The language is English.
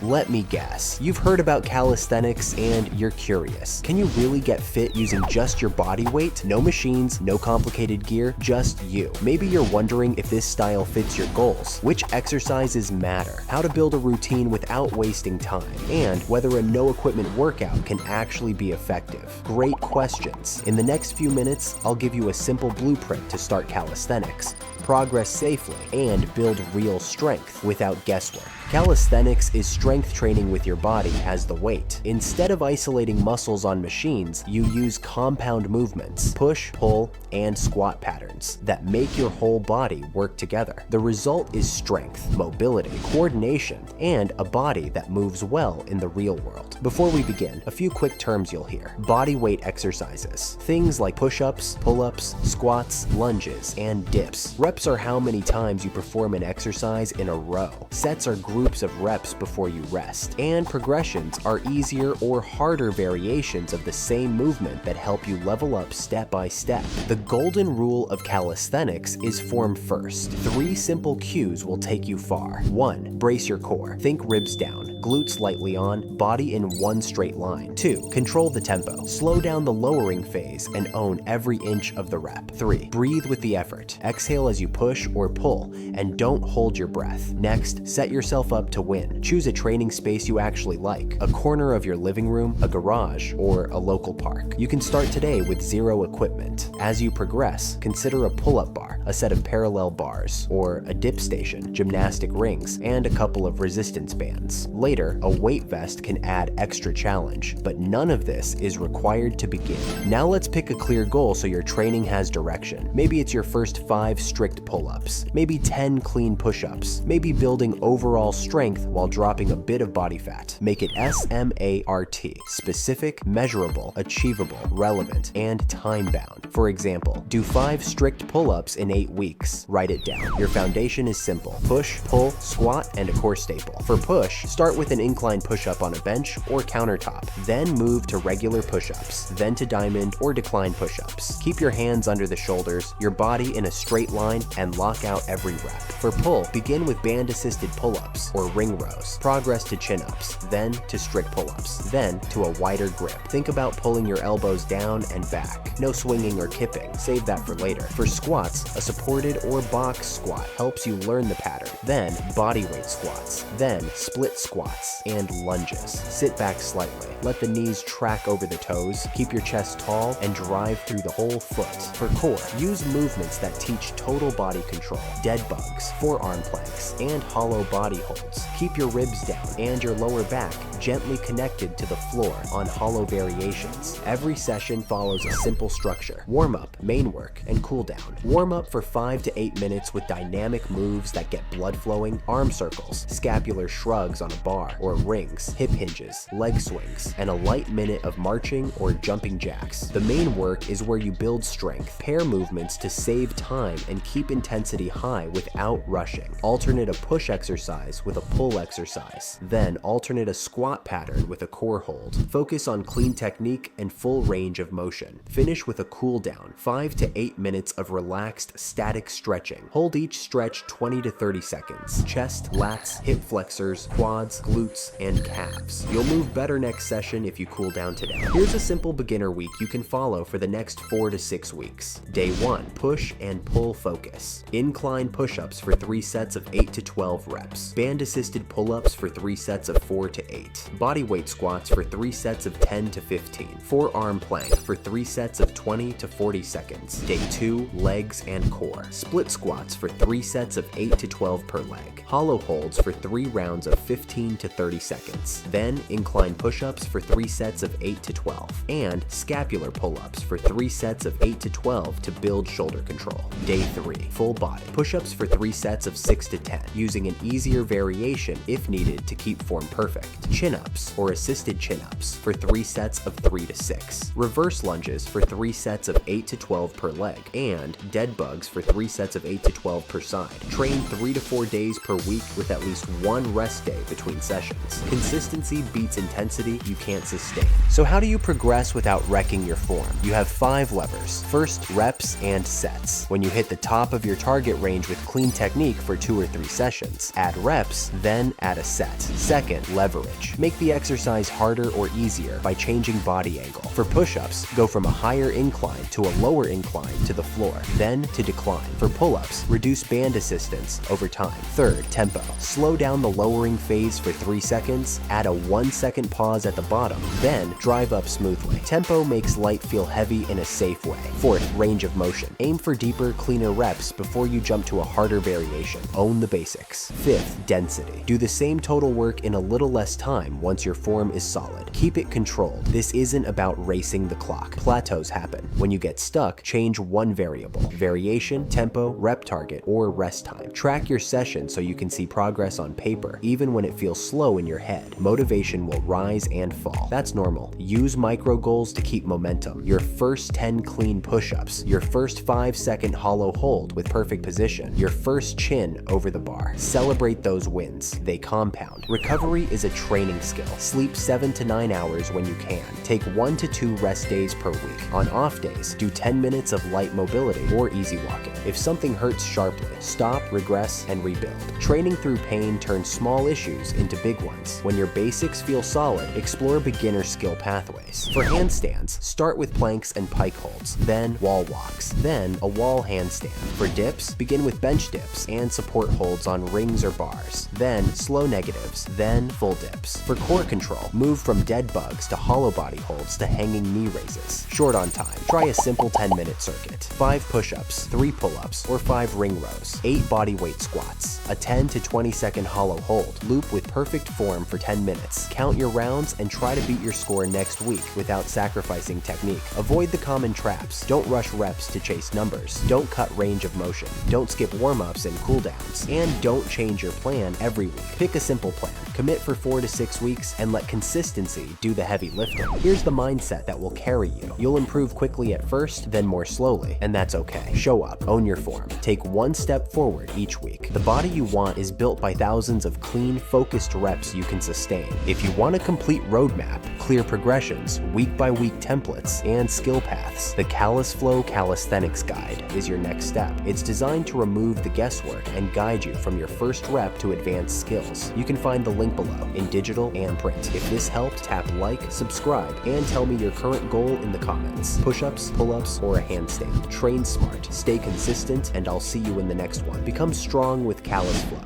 Let me guess, you've heard about calisthenics and you're curious. Can you really get fit using just your body weight? No machines, no complicated gear, just you. Maybe you're wondering if this style fits your goals, which exercises matter, how to build a routine without wasting time, and whether a no-equipment workout can actually be effective. Great questions. In the next few minutes, I'll give you a simple blueprint to start calisthenics, progress safely, and build real strength without guesswork. Calisthenics is strength training with your body as the weight. Instead of isolating muscles on machines, you use compound movements, push, pull, and squat patterns that make your whole body work together. The result is strength, mobility, coordination, and a body that moves well in the real world. Before we begin, a few quick terms you'll hear. Body weight exercises. Things like push-ups, pull-ups, squats, lunges, and dips. Reps are how many times you perform an exercise in a row. Sets are groups of reps before you rest. And progressions are easier or harder variations of the same movement that help you level up step by step. The golden rule of calisthenics is form first. 3 simple cues will take you far. 1. Brace your core. Think ribs down, glutes lightly on, body in one straight line. 2. Control the tempo. Slow down the lowering phase and own every inch of the rep. 3. Breathe with the effort. Exhale as you push or pull, and don't hold your breath. Next, set yourself up to win. Choose a training space you actually like, a corner of your living room, a garage, or a local park. You can start today with 0 equipment. As you progress, consider a pull-up bar, a set of parallel bars, or a dip station, gymnastic rings, and a couple of resistance bands. Later, a weight vest can add extra challenge, but none of this is required to begin. Now let's pick a clear goal so your training has direction. Maybe it's your first 5 strict pull-ups, maybe 10 clean push-ups, maybe building overall strength while dropping a bit of body fat. Make it SMART, specific, measurable, achievable, relevant, and time-bound. For example, do 5 strict pull-ups in 8 weeks. Write it down. Your foundation is simple: push, pull, squat, and a core staple. For push, start with an incline push-up on a bench or countertop, then move to regular push-ups, then to diamond or decline push-ups. Keep your hands under the shoulders, your body in a straight line, and lock out every rep. For pull, begin with band-assisted pull-ups or ring rows. Progress to chin-ups, then to strict pull-ups, then to a wider grip. Think about pulling your elbows down and back. No swinging or kipping, save that for later. For squats, a supported or box squat helps you learn the pattern. Then bodyweight squats, then split squats, and lunges. Sit back slightly, let the knees track over the toes, keep your chest tall, and drive through the whole foot. For core, use movements that teach total body control, dead bugs, forearm planks, and hollow body holds. Keep your ribs down and your lower back gently connected to the floor on hollow variations. Every session follows a simple structure: warm-up, main work, and cool down. Warm up for 5 to 8 minutes with dynamic moves that get blood flowing, arm circles, scapular shrugs on a bar or rings, hip hinges, leg swings, and a light minute of marching or jumping jacks. The main work is where you build strength. Pair movements to save time and keep intensity high without rushing. Alternate a push exercise with a pull exercise. Then alternate a squat pattern with a core hold. Focus on clean technique and full range of motion. Finish with a cool down, 5 to 8 minutes of relaxed static stretching. Hold each stretch 20 to 30 seconds. Chest, lats, hip flexors, quads, glutes, and calves. You'll move better next session if you cool down today. Here's a simple beginner week you can follow for the next 4 to 6 weeks. Day 1, push and pull focus. Incline push-ups for 3 sets of 8 to 12 reps. Band-assisted pull-ups for 3 sets of 4 to 8. Bodyweight squats for 3 sets of 10 to 15. Forearm plank for 3 sets of 20 to 40 seconds. Day 2, legs and core. Split squats for 3 sets of 8 to 12 per leg. Hollow holds for 3 rounds of 15 to 30 seconds. Then incline push-ups for 3 sets of 8 to 12. And scapular pull-ups for 3 sets of 8 to 12 to build shoulder control. Day 3, full body. Push-ups for 3 sets of 6 to 10, using an easier variation if needed to keep form perfect. Chin-ups or assisted chin-ups for 3 sets of 3 to 6. Reverse lunges for 3 sets of 8 to 12 per leg. And dead bugs for 3 sets of 8 to 12 per side. Train 3 to 4 days per week with at least 1 rest day between sessions. Consistency beats intensity you can't sustain. So how do you progress without wrecking your form? You have 5 levers. First, reps and sets. When you hit the top of your target range with clean technique for 2 or 3 sessions, add reps, then add a set. Second, leverage. Make the exercise harder or easier by changing body angle. For push-ups, go from a higher incline to a lower incline to the floor, then to decline. For pull-ups, reduce band assistance over time. Third, tempo. Slow down the lowering phase for 3 seconds, add a 1-second pause at the bottom, then drive up smoothly. Tempo makes light feel heavy in a safe way. Fourth, range of motion. Aim for deeper, cleaner reps before you jump to a harder variation. Own the basics. Fifth, density. Do the same total work in a little less time once your form is solid. Keep it controlled. This isn't about racing the clock. Plateaus happen. When you get stuck, change one variable. Variation, tempo, rep target, or rest time. Track your session so you can see progress on paper, even when it feels slow in your head. Motivation will rise and fall. That's normal. Use micro goals to keep momentum. Your first 10 clean push-ups, your first 5-second hollow hold with perfect position, your first chin over the bar. Celebrate those wins. They compound. Recovery is a training skill. Sleep 7 to 9 hours when you can. Take 1 to 2 rest days per week. On off days, do 10 minutes of light mobility or easy walking. If something hurts sharply, stop, regress, and rebuild. Training through pain turns small issues into big ones. When your basics feel solid, explore beginner skill pathways. For handstands, start with planks and pike holds, then wall walks, then a wall handstand. For dips, begin with bench dips and support holds on rings or bars, then slow negatives, then full dips. For core control, move from dead bugs to hollow body holds to hanging knee raises. Short on time, try a simple 10-minute circuit. 5 push-ups, 3 pull-ups, or 5 ring rows. 8 bodyweight squats. A 10 to 20-second hollow hold. Loop with perfect form for 10 minutes. Count your rounds and try to beat your score next week without sacrificing technique. Avoid the common traps. Don't rush reps to chase numbers. Don't cut range of motion. Don't skip warm-ups and cooldowns. And don't change your plan every week. Pick a simple plan. Commit for 4 to 6 weeks and let consistency do the heavy lifting. Here's the mindset that will carry you. You'll improve quickly at first, then more slowly, and that's okay. Show up, own your form, take 1 step forward each week. The body you want is built by thousands of clean, focused reps you can sustain. If you want a complete roadmap, clear progressions, week-by-week templates, and skill paths, the CalisFlow Calisthenics Guide is your next step. It's designed to remove the guesswork and guide you from your first rep to advanced skills. You can find the link below in digital and print. If this helped, tap like, subscribe, and tell me your current goal in the comments. Push-ups, pull-ups, or a handstand. Train smart, stay consistent, and I'll see you in the next one. Become strong with CalisFlow.